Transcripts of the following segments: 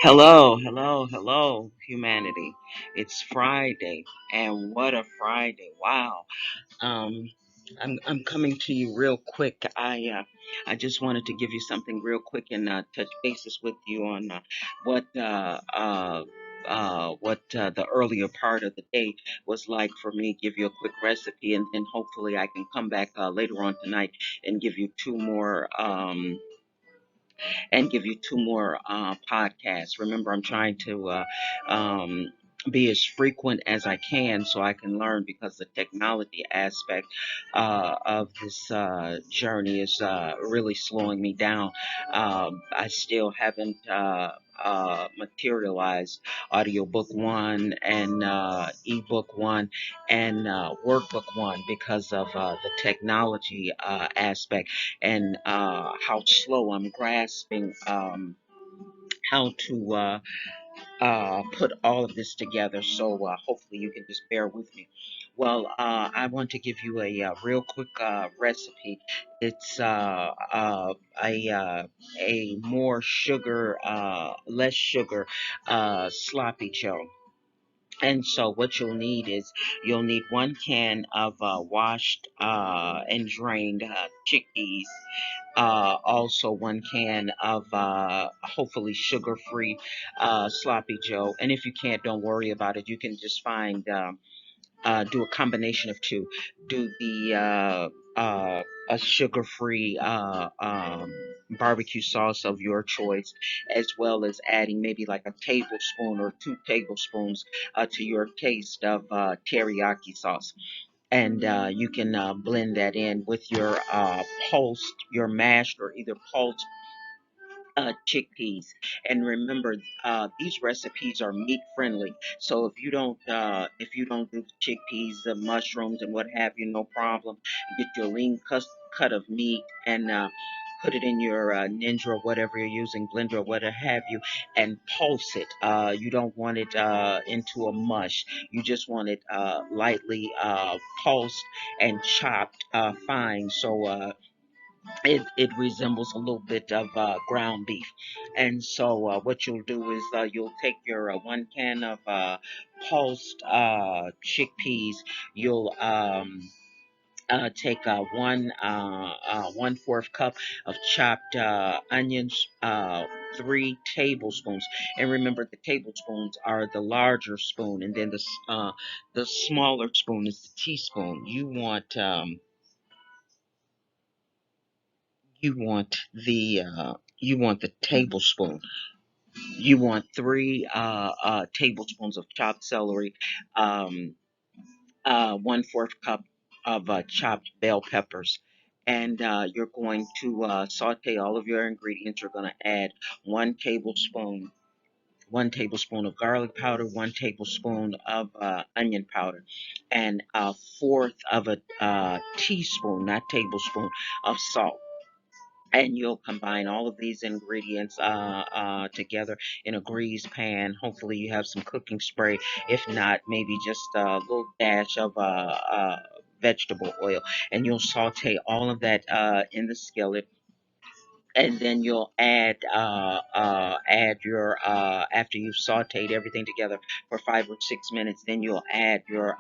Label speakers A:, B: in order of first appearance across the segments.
A: Hello, hello, hello, humanity. It's Friday, and what a Friday! Wow. Um, I'm coming to you real quick. I just wanted to give you something real quick and touch bases with you on what the earlier part of the day was like for me. Give you a quick recipe, and then hopefully I can come back later on tonight and give you two more podcasts. Remember, I'm trying to be as frequent as I can so I can learn because the technology aspect of this journey is really slowing me down. I still haven't. Materialized audiobook one and ebook one and workbook one because of the technology aspect and how slow I'm grasping how to put all of this together. So hopefully you can just bear with me. Well, I want to give you a real quick recipe. It's a more sugar, less sugar sloppy Joe. And so what you'll need is you'll need 1 can of washed and drained chickpeas, also 1 can of hopefully sugar-free sloppy Joe. And if you can't, don't worry about it. You can just do a combination of two. Do the a sugar-free barbecue sauce of your choice, as well as adding maybe like a tablespoon or 2 tablespoons to your taste of teriyaki sauce. And you can blend that in with your your mashed or either pulsed chickpeas. And remember, these recipes are meat friendly. So if you don't do chickpeas, the mushrooms, and what have you, no problem. Get your lean cut of meat and put it in your ninja or whatever you're using, blender or whatever have you, and pulse it. You don't want it into a mush. You just want it lightly pulsed and chopped fine. So it resembles a little bit of ground beef. And so what you'll do is you'll take your 1 can of pulsed chickpeas. You'll take 1/4 cup of chopped onions, 3 tablespoons. And remember, the tablespoons are the larger spoon, and then the smaller spoon is the teaspoon. You want the tablespoon. You want 3 tablespoons of chopped celery, um, 1/4 cup of chopped bell peppers, and you're going to saute all of your ingredients. You're going to add 1 tablespoon. 1 tablespoon of garlic powder, 1 tablespoon of onion powder, and a fourth of a teaspoon, not tablespoon, of salt. And you'll combine all of these ingredients together in a greased pan. Hopefully you have some cooking spray. If not, maybe just a little dash of vegetable oil. And you'll saute all of that in the skillet, and then you'll add your after you've sauteed everything together for 5 or 6 minutes, then you'll add your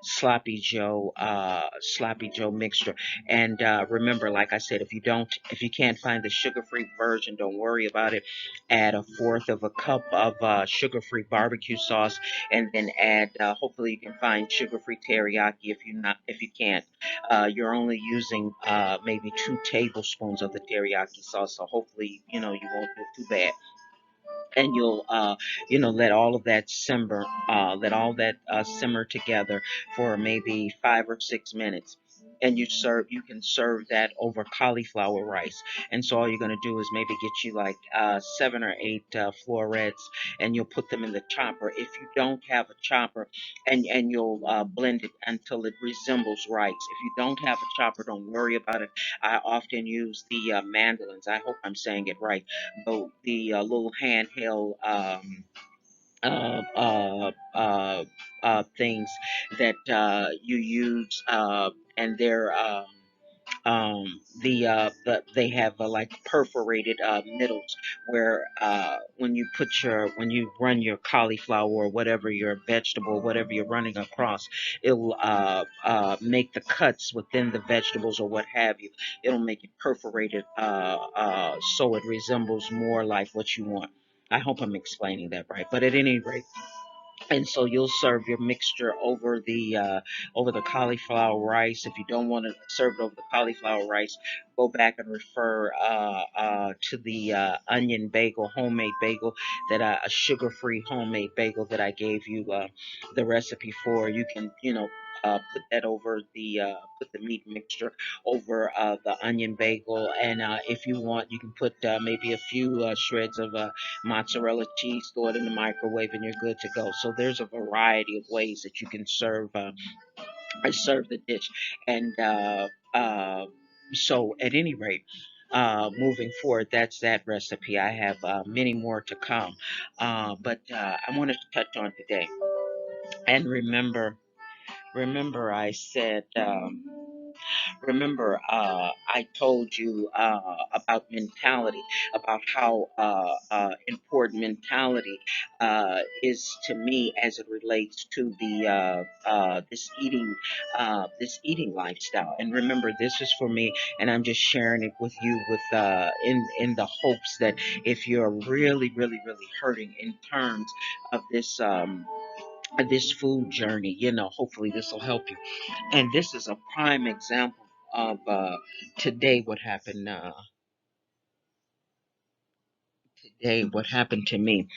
A: sloppy joe mixture. And remember, like I said, if you can't find the sugar-free version, don't worry about it. Add a fourth of a cup of sugar-free barbecue sauce, and then add hopefully you can find sugar-free teriyaki. If you can't, you're only using maybe 2 tablespoons of the teriyaki sauce, so hopefully, you won't do too bad. And you'll, let all of that simmer together for maybe 5 or 6 minutes. And you can serve that over cauliflower rice. And so all you're going to do is maybe get you like 7 or 8 florets, and you'll put them in the chopper. If you don't have a chopper, and you'll blend it until it resembles rice. If you don't have a chopper, don't worry about it. I often use the mandolins. I hope I'm saying it right. The little handheld uh, uh, things that you use, and they're the they have like perforated middles where when you run your cauliflower or whatever your vegetable, whatever you're running across, it'll make the cuts within the vegetables or what have you. It'll make it perforated so it resembles more like what you want. I hope I'm explaining that right. But at any rate, and so you'll serve your mixture over the cauliflower rice. If you don't want to serve it over the cauliflower rice, go back and refer to the onion bagel, homemade bagel, a sugar-free homemade bagel that I gave you the recipe for. You can, put that over put the meat mixture over the onion bagel, and if you want, you can put maybe a few shreds of mozzarella cheese, throw it in the microwave, and you're good to go. So there's a variety of ways that you can serve the dish. And so, at any rate, moving forward, that's that recipe. I have many more to come, but I wanted to touch on today. And remember, I said. Remember, I told you about mentality, about how important mentality is to me as it relates to the this eating lifestyle. And remember, this is for me, and I'm just sharing it with you with in the hopes that if you're really, really, really hurting in terms of this food journey, hopefully this will help you. And this is a prime example of today what happened today what happened to me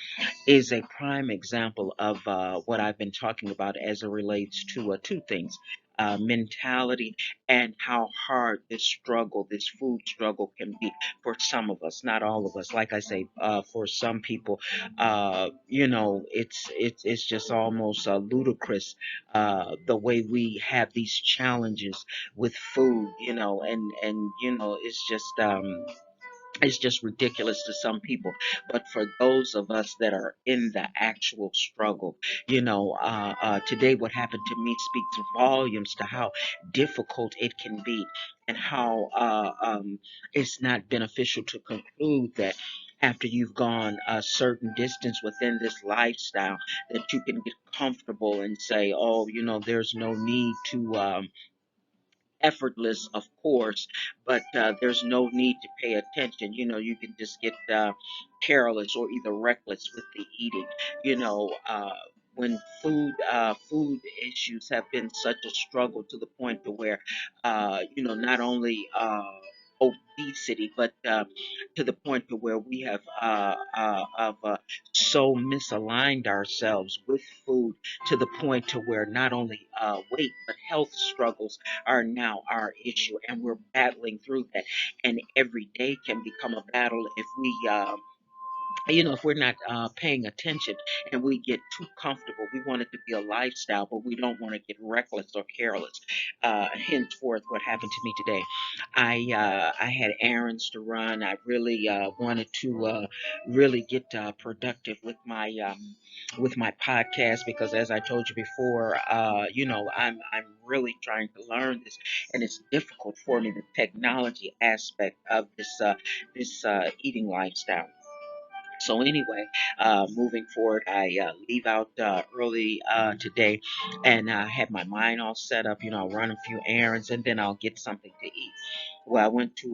A: is a prime example of what I've been talking about as it relates to two things: mentality and how hard this food struggle can be for some of us, not all of us. Like I say, for some people, it's just almost ludicrous the way we have these challenges with food, and it's just ridiculous to some people. But for those of us that are in the actual struggle, today what happened to me speaks volumes to how difficult it can be, and how it's not beneficial to conclude that after you've gone a certain distance within this lifestyle, that you can get comfortable and say, oh, there's no need to effortless, of course, but there's no need to pay attention. You can just get careless or either reckless with the eating. When food issues have been such a struggle to the point to where, not only obesity, but to the point to where we have so misaligned ourselves with food to the point to where not only weight but health struggles are now our issue, and we're battling through that. And every day can become a battle if if we're not paying attention and we get too comfortable. We want it to be a lifestyle, but we don't want to get reckless or careless. Henceforth, what happened to me today, I had errands to run. I really wanted to really get productive with my podcast, because as I told you before, I'm really trying to learn this, and it's difficult for me, the technology aspect of this eating lifestyle. So anyway, moving forward, I leave out early today, and I have my mind all set up. I'll run a few errands, and then I'll get something to eat. Well, I went to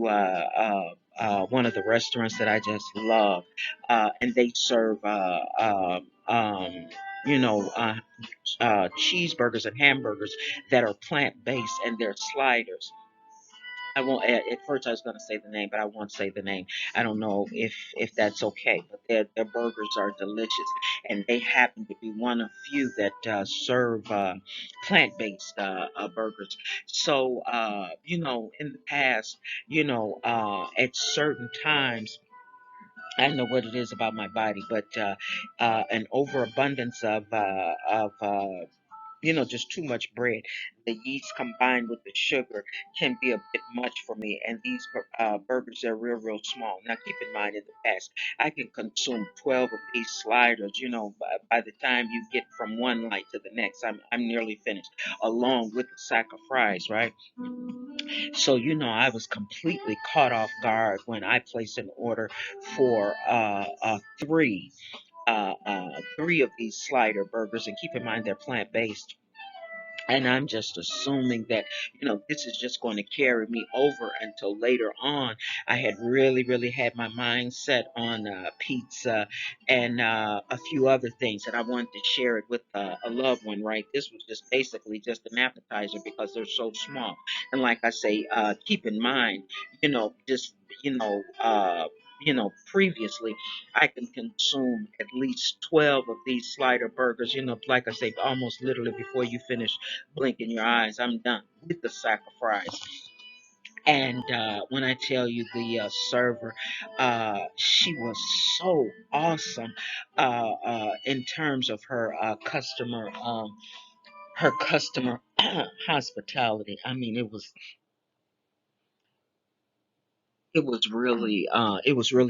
A: one of the restaurants that I just love, and they serve you know, uh, cheeseburgers and hamburgers that are plant based, and they're sliders. I won't. At first, I was going to say the name, but I won't say the name. I don't know if that's okay. But their burgers are delicious, and they happen to be one of few that serve plant-based burgers. So, in the past, at certain times. I don't know what it is about my body, but an overabundance of just too much bread. The yeast combined with the sugar can be a bit much for me. And these burgers are real, real small. Now, keep in mind, in the past, I can consume 12 of these sliders. By the time you get from one light to the next, I'm nearly finished, along with the sack of fries, right? So, I was completely caught off guard when I placed an order for three of these slider burgers. And keep in mind, they're plant based. And I'm just assuming that, this is just going to carry me over until later on. I had really, really had my mind set on pizza and a few other things, and I wanted to share it with a loved one, right? This was just basically just an appetizer because they're so small. And like I say, keep in mind, just, you know, uh, previously I can consume at least 12 of these slider burgers, like I say, almost literally before you finish blinking your eyes, I'm done with the sacrifice. And when I tell you the server, she was so awesome in terms of her customer hospitality. I mean, it was really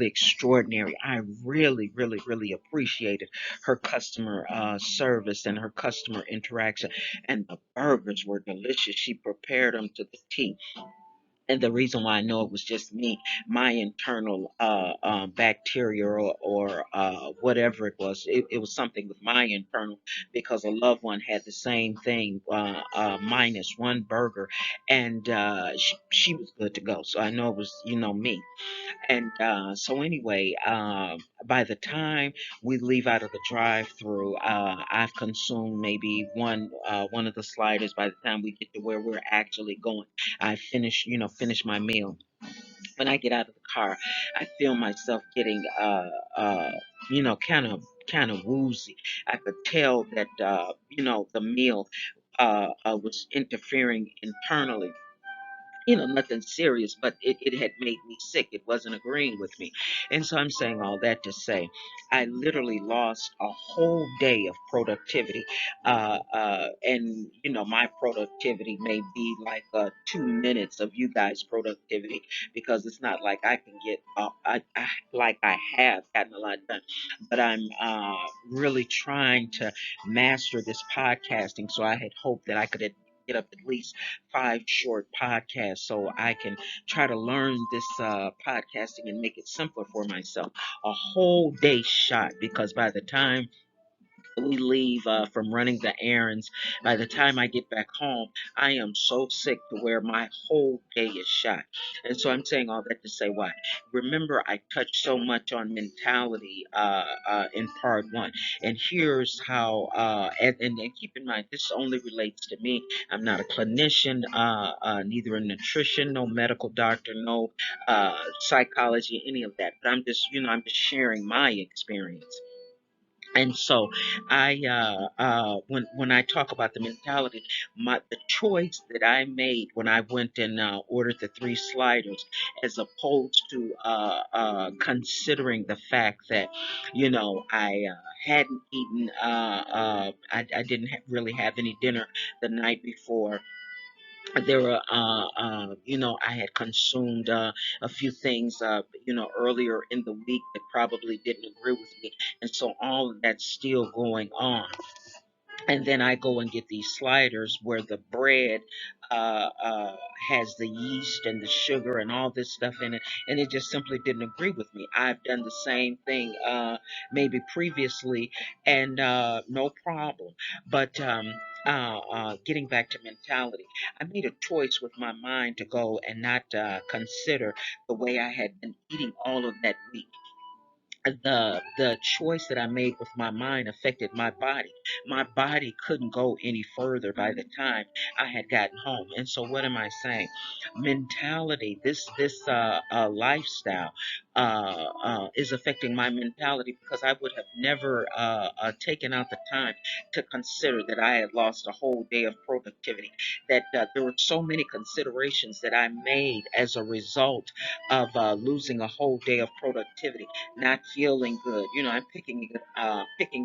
A: extraordinary. I really, really, really appreciated her customer service and her customer interaction. And the burgers were delicious. She prepared them to the T. And the reason why I know it was just me, my internal bacteria or whatever it was, it was something with my internal, because a loved one had the same thing, minus one burger, and she was good to go. So I know it was, me. And so anyway, by the time we leave out of the drive-through, I've consumed maybe one of the sliders. By the time we get to where we're actually going, I finish my meal. When I get out of the car, I feel myself getting kind of woozy. I could tell that the meal was interfering internally, nothing serious, but it had made me sick. It wasn't agreeing with me. And so I'm saying all that to say, I literally lost a whole day of productivity. And, my productivity may be like 2 minutes of you guys' productivity, because it's not like I can like I have gotten a lot done. But I'm really trying to master this podcasting. So I had hoped that I could get up at least five short podcasts so I can try to learn this podcasting and make it simpler for myself. A whole day shot, because by the time we leave from running the errands, by the time I get back home, I am so sick to where my whole day is shot. And so I'm saying all that to say what? Remember, I touched so much on mentality in part one. And here's how, and keep in mind, this only relates to me. I'm not a clinician, neither a nutrition, no medical doctor, no psychology, any of that. But I'm just sharing my experience. And so when I talk about the mentality, the choice that I made when I went and ordered the three sliders, as opposed to considering the fact that, I hadn't eaten, I didn't really have any dinner the night before. There were I had consumed a few things earlier in the week that probably didn't agree with me, and so all of that's still going on. And then I go and get these sliders where the bread has the yeast and the sugar and all this stuff in it, and it just simply didn't agree with me. I've done the same thing maybe previously, and no problem. But getting back to mentality, I made a choice with my mind to go and not consider the way I had been eating all of that week. The choice that I made with my mind affected my body. My body couldn't go any further by the time I had gotten home. And so, what am I saying? Mentality. This lifestyle is affecting my mentality, because I would have never taken out the time to consider that I had lost a whole day of productivity. That there were so many considerations that I made as a result of losing a whole day of productivity, not feeling good. I'm picking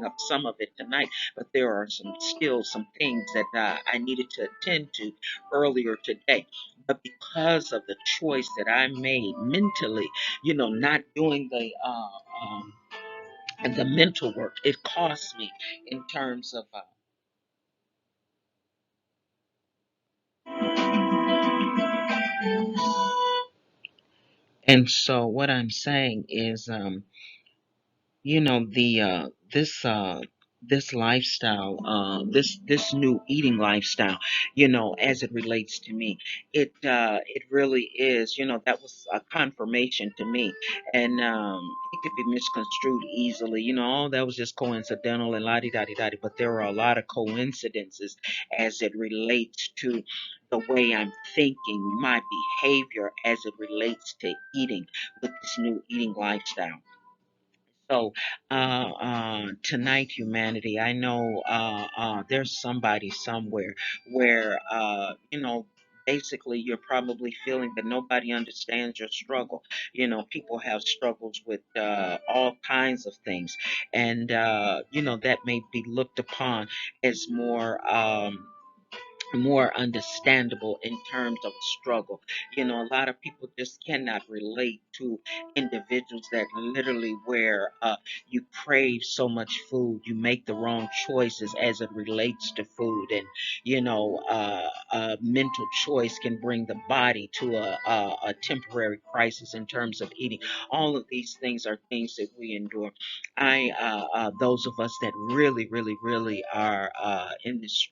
A: up some of it tonight, but there are some things that I needed to attend to earlier today. But because of the choice that I made mentally, not doing the mental work, it cost me in terms of. And so what I'm saying is, the this lifestyle, this new eating lifestyle, as it relates to me, it really is, that was a confirmation to me. And it could be misconstrued easily, oh, that was just coincidental and la di da di da di, but there are a lot of coincidences as it relates to the way I'm thinking, my behavior as it relates to eating with this new eating lifestyle. So, tonight, humanity, I know there's somebody somewhere where, basically you're probably feeling that nobody understands your struggle. People have struggles with all kinds of things, and, that may be looked upon as more understandable in terms of struggle. A lot of people just cannot relate to individuals that literally where you crave so much food, you make the wrong choices as it relates to food, and a mental choice can bring the body to a temporary crisis in terms of eating. All of these things are things that we endure. Those of us that really, really, really are in this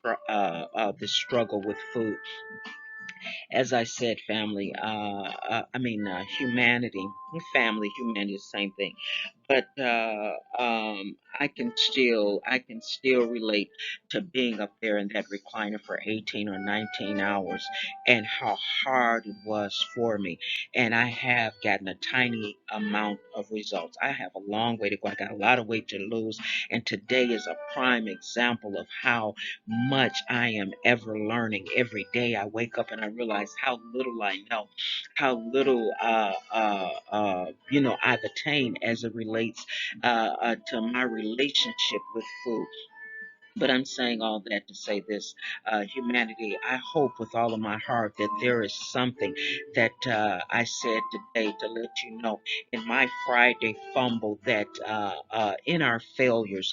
A: struggle with food, as I said, family, humanity, humanity is the same thing. But I can still relate to being up there in that recliner for 18 or 19 hours and how hard it was for me. And I have gotten a tiny amount of results. I have a long way to go. I got a lot of weight to lose. And today is a prime example of how much I am ever learning. Every day I wake up and I realize how little I know, how little I've attained as it relates to my relationship with food. But I'm saying all that to say this, humanity, I hope with all of my heart that there is something that I said today to let you know in my Friday fumble that in our failures,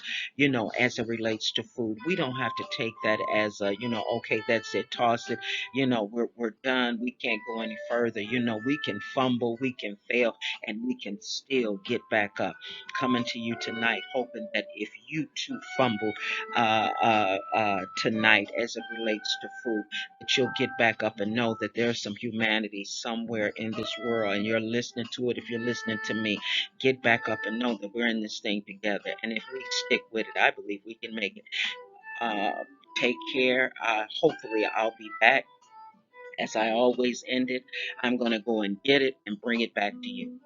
A: as it relates to food, we don't have to take that as okay, that's it, toss it, we're done, we can't go any further. We can fumble, we can fail, and we can still get back up. Coming to you tonight, hoping that if you too fumble tonight as it relates to food, that you'll get back up and know that there's some humanity somewhere in this world and you're listening to it. If you're listening to me, get back up and know that we're in this thing together. And if we stick with it, I believe we can make it. Uh, Take care. Hopefully, I'll be back. As I always end it, I'm going to go and get it and bring it back to you.